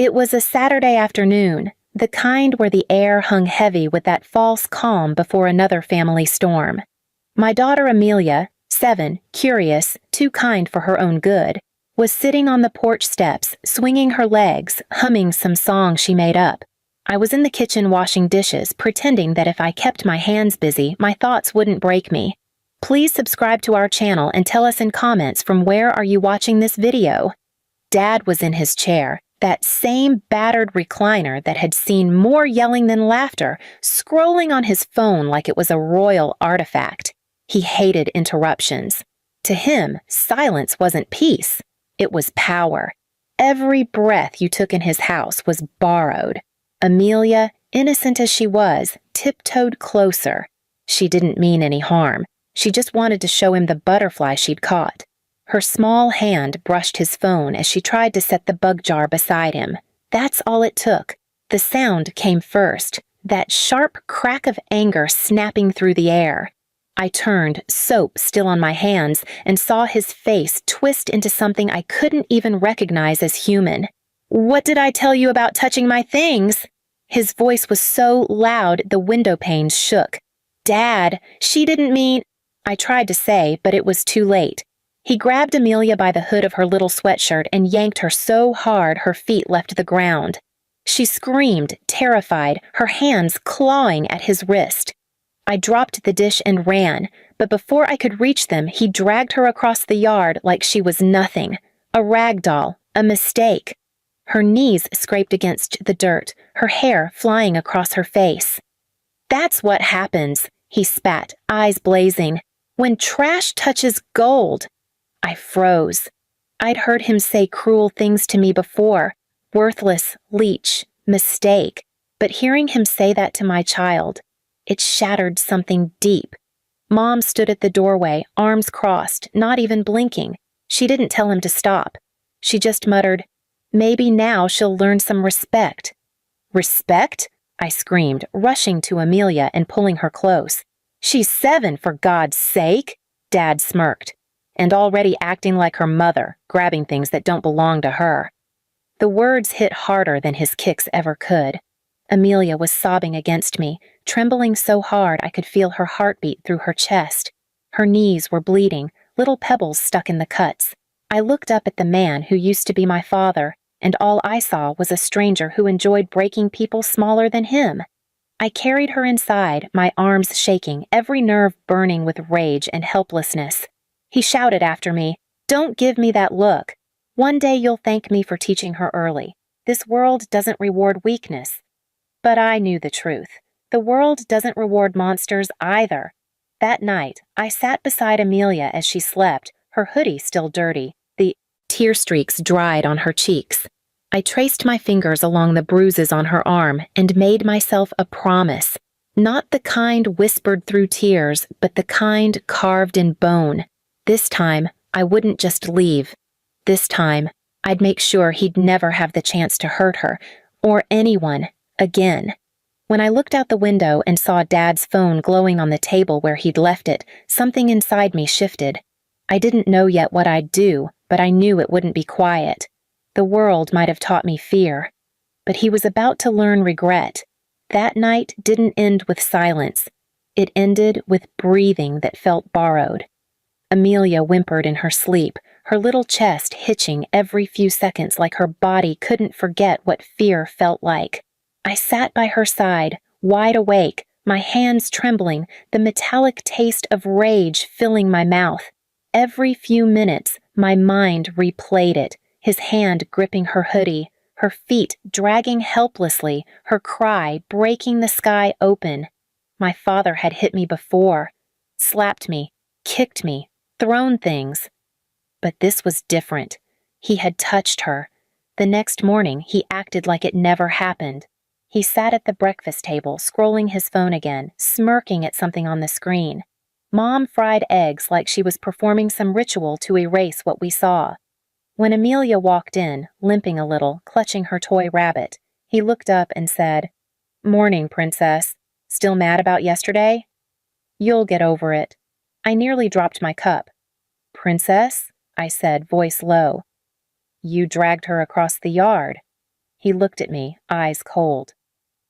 It was a Saturday afternoon, the kind where the air hung heavy with that false calm before another family storm. My daughter Amelia, 7, curious, too kind for her own good, was sitting on the porch steps, swinging her legs, humming some song she made up. I was in the kitchen washing dishes, pretending that if I kept my hands busy, my thoughts wouldn't break me. Please subscribe to our channel and tell us in comments from where are you watching this video. Dad was in his chair, that same battered recliner that had seen more yelling than laughter, scrolling on his phone like it was a royal artifact. He hated interruptions. To him, silence wasn't peace. It was power. Every breath you took in his house was borrowed. Amelia, innocent as she was, tiptoed closer. She didn't mean any harm. She just wanted to show him the butterfly she'd caught. Her small hand brushed his phone as she tried to set the bug jar beside him. That's all it took. The sound came first, that sharp crack of anger snapping through the air. I turned, soap still on my hands, and saw his face twist into something I couldn't even recognize as human. "What did I tell you about touching my things?" His voice was so loud the window panes shook. "Dad, she didn't mean—" I tried to say, but it was too late. He grabbed Amelia by the hood of her little sweatshirt and yanked her so hard her feet left the ground. She screamed, terrified, her hands clawing at his wrist. I dropped the dish and ran, but before I could reach them, he dragged her across the yard like she was nothing. A rag doll, a mistake. Her knees scraped against the dirt, her hair flying across her face. "That's what happens," he spat, eyes blazing, "when trash touches gold." I froze. I'd heard him say cruel things to me before. Worthless, leech, mistake. But hearing him say that to my child, it shattered something deep. Mom stood at the doorway, arms crossed, not even blinking. She didn't tell him to stop. She just muttered, "Maybe now she'll learn some respect." "Respect?" I screamed, rushing to Amelia and pulling her close. "She's 7, for God's sake!" Dad smirked. "And already acting like her mother, grabbing things that don't belong to her." The words hit harder than his kicks ever could. Amelia was sobbing against me, trembling so hard I could feel her heartbeat through her chest. Her knees were bleeding, little pebbles stuck in the cuts. I looked up at the man who used to be my father, and all I saw was a stranger who enjoyed breaking people smaller than him. I carried her inside, my arms shaking, every nerve burning with rage and helplessness. He shouted after me, "Don't give me that look. One day you'll thank me for teaching her early. This world doesn't reward weakness." But I knew the truth. The world doesn't reward monsters either. That night, I sat beside Amelia as she slept, her hoodie still dirty, the tear streaks dried on her cheeks. I traced my fingers along the bruises on her arm and made myself a promise. Not the kind whispered through tears, but the kind carved in bone. This time, I wouldn't just leave. This time, I'd make sure he'd never have the chance to hurt her, or anyone, again. When I looked out the window and saw Dad's phone glowing on the table where he'd left it, something inside me shifted. I didn't know yet what I'd do, but I knew it wouldn't be quiet. The world might have taught me fear. But he was about to learn regret. That night didn't end with silence. It ended with breathing that felt borrowed. Amelia whimpered in her sleep, her little chest hitching every few seconds like her body couldn't forget what fear felt like. I sat by her side, wide awake, my hands trembling, the metallic taste of rage filling my mouth. Every few minutes, my mind replayed it, his hand gripping her hoodie, her feet dragging helplessly, her cry breaking the sky open. My father had hit me before, slapped me, kicked me, thrown things. But this was different. He had touched her. The next morning, he acted like it never happened. He sat at the breakfast table, scrolling his phone again, smirking at something on the screen. Mom fried eggs like she was performing some ritual to erase what we saw. When Amelia walked in, limping a little, clutching her toy rabbit, he looked up and said, "Morning, Princess. Still mad about yesterday?" "You'll get over it." I nearly dropped my cup. "Princess?" I said, voice low. "You dragged her across the yard." He looked at me, eyes cold.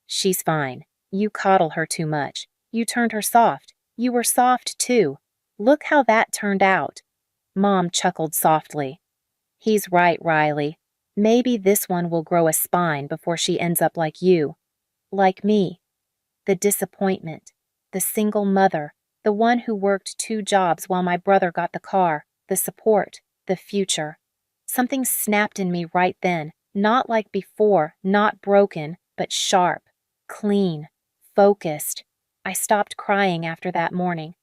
She's fine. You coddle her too much. You turned her soft. You were soft too. Look how that turned out. Mom chuckled softly. He's right, Riley. Maybe this one will grow a spine before she ends up like you. Like me. The disappointment. The single mother. The one who worked 2 jobs while my brother got the car. The support. The future. Something snapped in me right then. Not like before, not broken, but sharp, clean, focused. I stopped crying after that morning.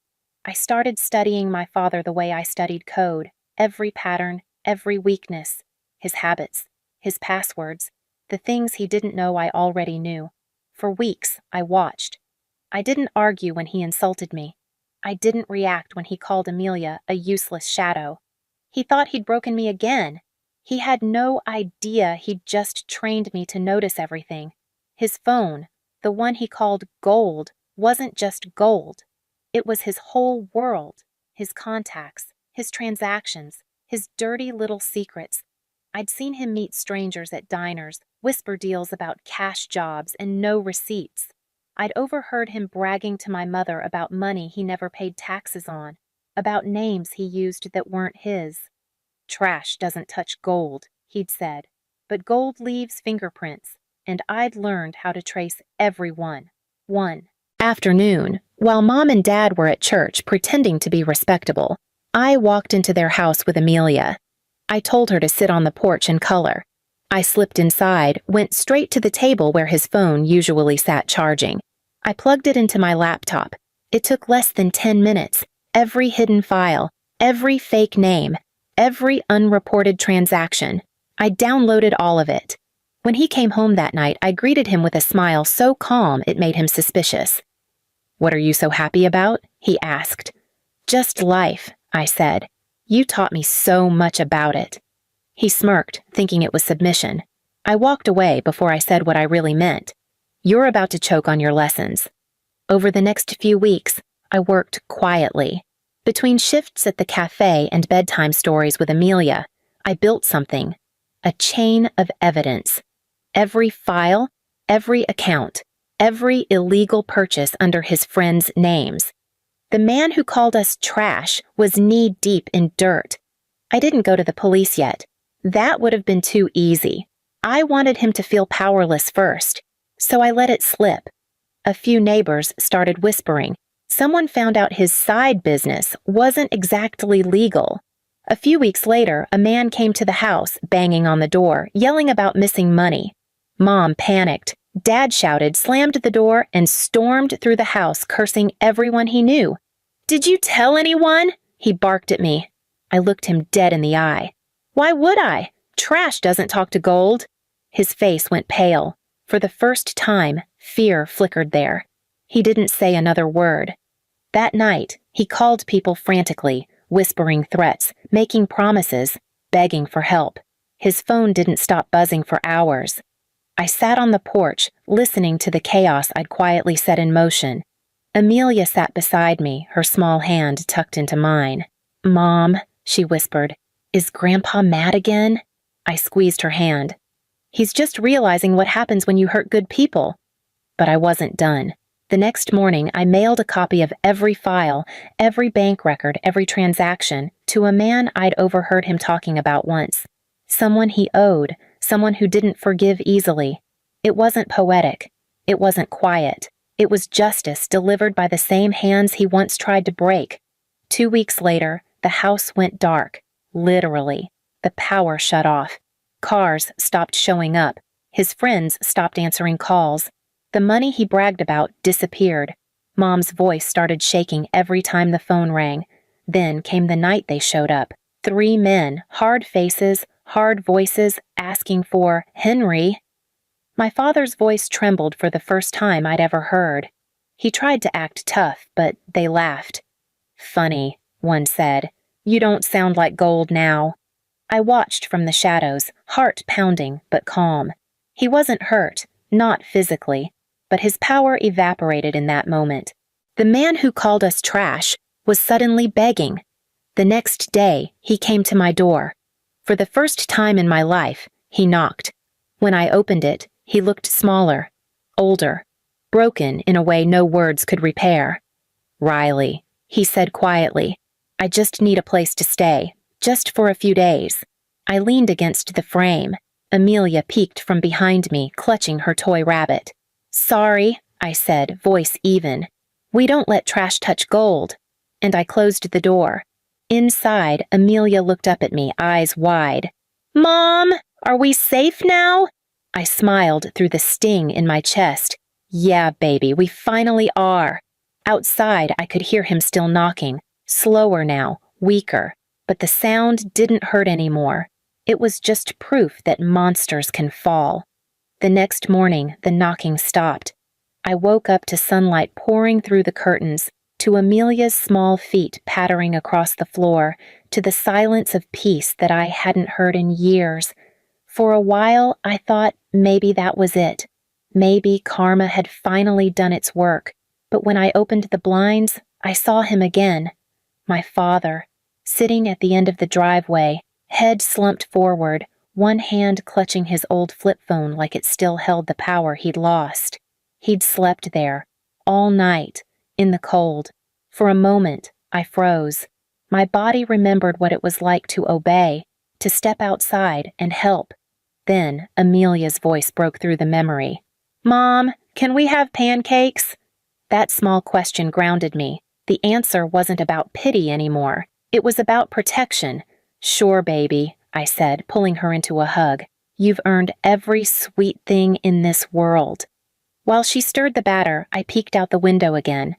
I started studying my father the way I studied code. Every pattern, every weakness. His habits, his passwords, the things he didn't know I already knew. For weeks, I watched. I didn't argue when he insulted me. I didn't react when he called Amelia a useless shadow. He thought he'd broken me again. He had no idea he'd just trained me to notice everything. His phone, the one he called gold, wasn't just gold. It was his whole world, his contacts, his transactions, his dirty little secrets. I'd seen him meet strangers at diners, whisper deals about cash jobs and no receipts. I'd overheard him bragging to my mother about money he never paid taxes on, about names he used that weren't his. Trash doesn't touch gold, he'd said, but gold leaves fingerprints, and I'd learned how to trace every one. Afternoon, while Mom and Dad were at church pretending to be respectable, I walked into their house with Amelia. I told her to sit on the porch and color. I slipped inside, went straight to the table where his phone usually sat charging. I plugged it into my laptop. It took less than 10 minutes. Every hidden file, every fake name, every unreported transaction. I downloaded all of it. When he came home that night, I greeted him with a smile so calm it made him suspicious. "What are you so happy about?" he asked. "Just life," I said. "You taught me so much about it." He smirked, thinking it was submission. I walked away before I said what I really meant. "You're about to choke on your lessons." Over the next few weeks, I worked quietly. Between shifts at the cafe and bedtime stories with Amelia, I built something. A chain of evidence. Every file, every account, every illegal purchase under his friends' names. The man who called us trash was knee-deep in dirt. I didn't go to the police yet. That would have been too easy. I wanted him to feel powerless first, so I let it slip. A few neighbors started whispering. Someone found out his side business wasn't exactly legal. A few weeks later, a man came to the house, banging on the door, yelling about missing money. Mom panicked. Dad shouted, slammed the door, and stormed through the house, cursing everyone he knew. "Did you tell anyone?" He barked at me. I looked him dead in the eye. "Why would I? Trash doesn't talk to gold." His face went pale. For the first time, fear flickered there. He didn't say another word. That night, he called people frantically, whispering threats, making promises, begging for help. His phone didn't stop buzzing for hours. I sat on the porch, listening to the chaos I'd quietly set in motion. Amelia sat beside me, her small hand tucked into mine. "Mom," she whispered, "is Grandpa mad again?" I squeezed her hand. "He's just realizing what happens when you hurt good people." But I wasn't done. The next morning, I mailed a copy of every file, every bank record, every transaction, to a man I'd overheard him talking about once. Someone he owed, someone who didn't forgive easily. It wasn't poetic. It wasn't quiet. It was justice delivered by the same hands he once tried to break. 2 weeks later, the house went dark. Literally. The power shut off. Cars stopped showing up. His friends stopped answering calls. The money he bragged about disappeared. Mom's voice started shaking every time the phone rang. Then came the night they showed up. 3 men, hard faces, hard voices, asking for Henry. My father's voice trembled for the first time I'd ever heard. He tried to act tough, but they laughed. "Funny," one said. "You don't sound like gold now." I watched from the shadows, heart pounding but calm. He wasn't hurt, not physically, but his power evaporated in that moment. The man who called us trash was suddenly begging. The next day, he came to my door. For the first time in my life, he knocked. When I opened it, he looked smaller, older, broken in a way no words could repair. "Riley," he said quietly, "I just need a place to stay, just for a few days." I leaned against the frame. Amelia peeked from behind me, clutching her toy rabbit. "Sorry," I said, voice even. "We don't let trash touch gold." And I closed the door. Inside, Amelia looked up at me, eyes wide. "Mom, are we safe now?" I smiled through the sting in my chest. "Yeah, baby, we finally are." Outside, I could hear him still knocking, slower now, weaker, but the sound didn't hurt anymore. It was just proof that monsters can fall. The next morning, the knocking stopped. I woke up to sunlight pouring through the curtains, to Amelia's small feet pattering across the floor, to the silence of peace that I hadn't heard in years. For a while, I thought maybe that was it. Maybe karma had finally done its work. But when I opened the blinds, I saw him again. My father, sitting at the end of the driveway, head slumped forward, one hand clutching his old flip phone like it still held the power he'd lost. He'd slept there, all night, in the cold. For a moment, I froze. My body remembered what it was like to obey, to step outside and help. Then Amelia's voice broke through the memory. "Mom, can we have pancakes?" That small question grounded me. The answer wasn't about pity anymore. It was about protection. "Sure, baby," I said, pulling her into a hug. "You've earned every sweet thing in this world." While she stirred the batter, I peeked out the window again.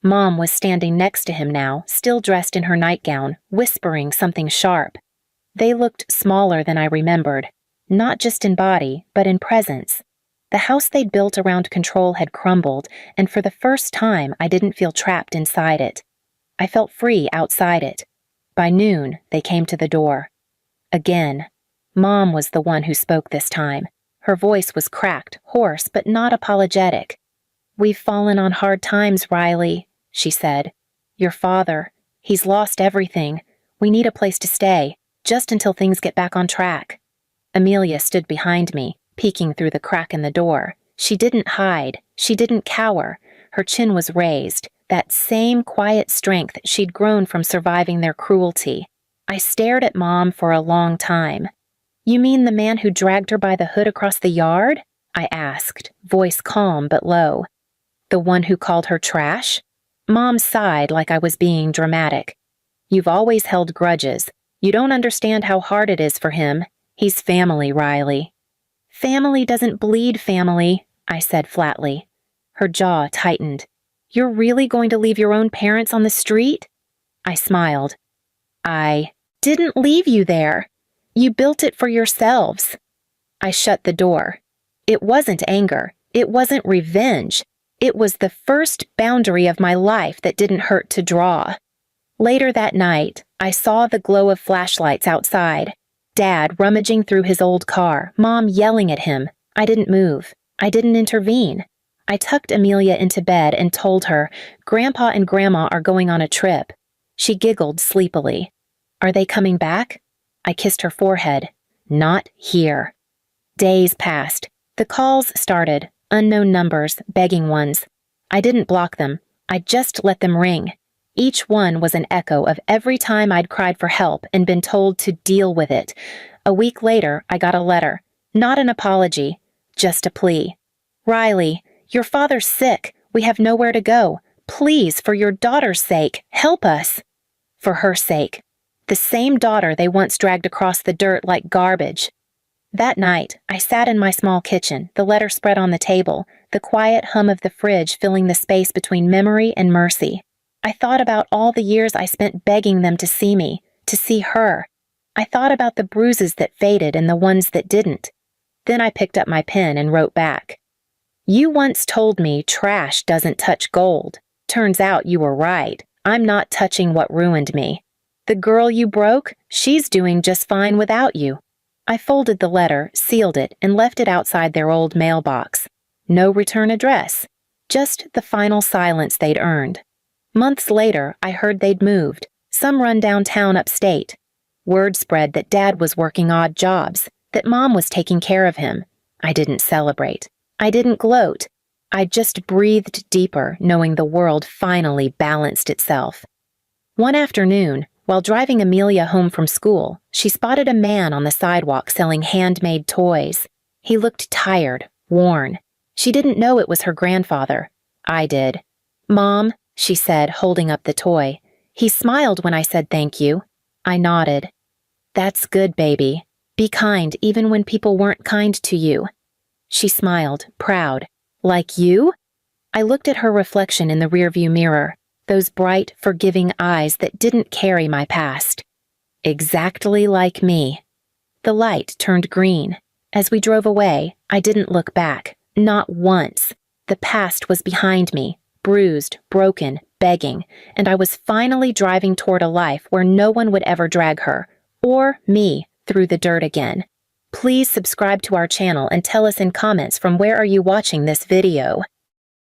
Mom was standing next to him now, still dressed in her nightgown, whispering something sharp. They looked smaller than I remembered, not just in body, but in presence. The house they'd built around control had crumbled, and for the first time I didn't feel trapped inside it. I felt free outside it. By noon, they came to the door. Again. Mom was the one who spoke this time. Her voice was cracked, hoarse, but not apologetic. "We've fallen on hard times, Riley," she said. "Your father, he's lost everything. We need a place to stay, just until things get back on track." Amelia stood behind me, peeking through the crack in the door. She didn't hide. She didn't cower. Her chin was raised, that same quiet strength she'd grown from surviving their cruelty. I stared at Mom for a long time. "You mean the man who dragged her by the hood across the yard?" I asked, voice calm but low. "The one who called her trash?" Mom sighed like I was being dramatic. "You've always held grudges. You don't understand how hard it is for him. He's family, Riley." "Family doesn't bleed family," I said flatly. Her jaw tightened. "You're really going to leave your own parents on the street?" I smiled. "I didn't leave you there. You built it for yourselves." I shut the door. It wasn't anger. It wasn't revenge. It was the first boundary of my life that didn't hurt to draw. Later that night, I saw the glow of flashlights outside. Dad rummaging through his old car, Mom yelling at him. I didn't move. I didn't intervene. I tucked Amelia into bed and told her, "Grandpa and Grandma are going on a trip." She giggled sleepily. "Are they coming back?" I kissed her forehead. "Not here." Days passed. The calls started, unknown numbers, begging ones. I didn't block them. I just let them ring. Each one was an echo of every time I'd cried for help and been told to deal with it. A week later, I got a letter. Not an apology, just a plea. "Riley, your father's sick. We have nowhere to go. Please, for your daughter's sake, help us." For her sake. The same daughter they once dragged across the dirt like garbage. That night, I sat in my small kitchen, the letter spread on the table, the quiet hum of the fridge filling the space between memory and mercy. I thought about all the years I spent begging them to see me, to see her. I thought about the bruises that faded and the ones that didn't. Then I picked up my pen and wrote back. "You once told me trash doesn't touch gold. Turns out you were right. I'm not touching what ruined me. The girl you broke, she's doing just fine without you." I folded the letter, sealed it, and left it outside their old mailbox. No return address. Just the final silence they'd earned. Months later, I heard they'd moved, some rundown town upstate. Word spread that Dad was working odd jobs, that Mom was taking care of him. I didn't celebrate. I didn't gloat. I just breathed deeper, knowing the world finally balanced itself. One afternoon, while driving Amelia home from school, she spotted a man on the sidewalk selling handmade toys. He looked tired, worn. She didn't know it was her grandfather. I did. "Mom," she said, holding up the toy. He smiled when I said thank you. I nodded. "That's good, baby. Be kind even when people weren't kind to you." She smiled, proud. "Like you?" I looked at her reflection in the rearview mirror, those bright, forgiving eyes that didn't carry my past. Exactly like me. The light turned green. As we drove away, I didn't look back. Not once. The past was behind me, bruised, broken, begging, and I was finally driving toward a life where no one would ever drag her, or me, through the dirt again. Please subscribe to our channel and tell us in comments from where are you watching this video.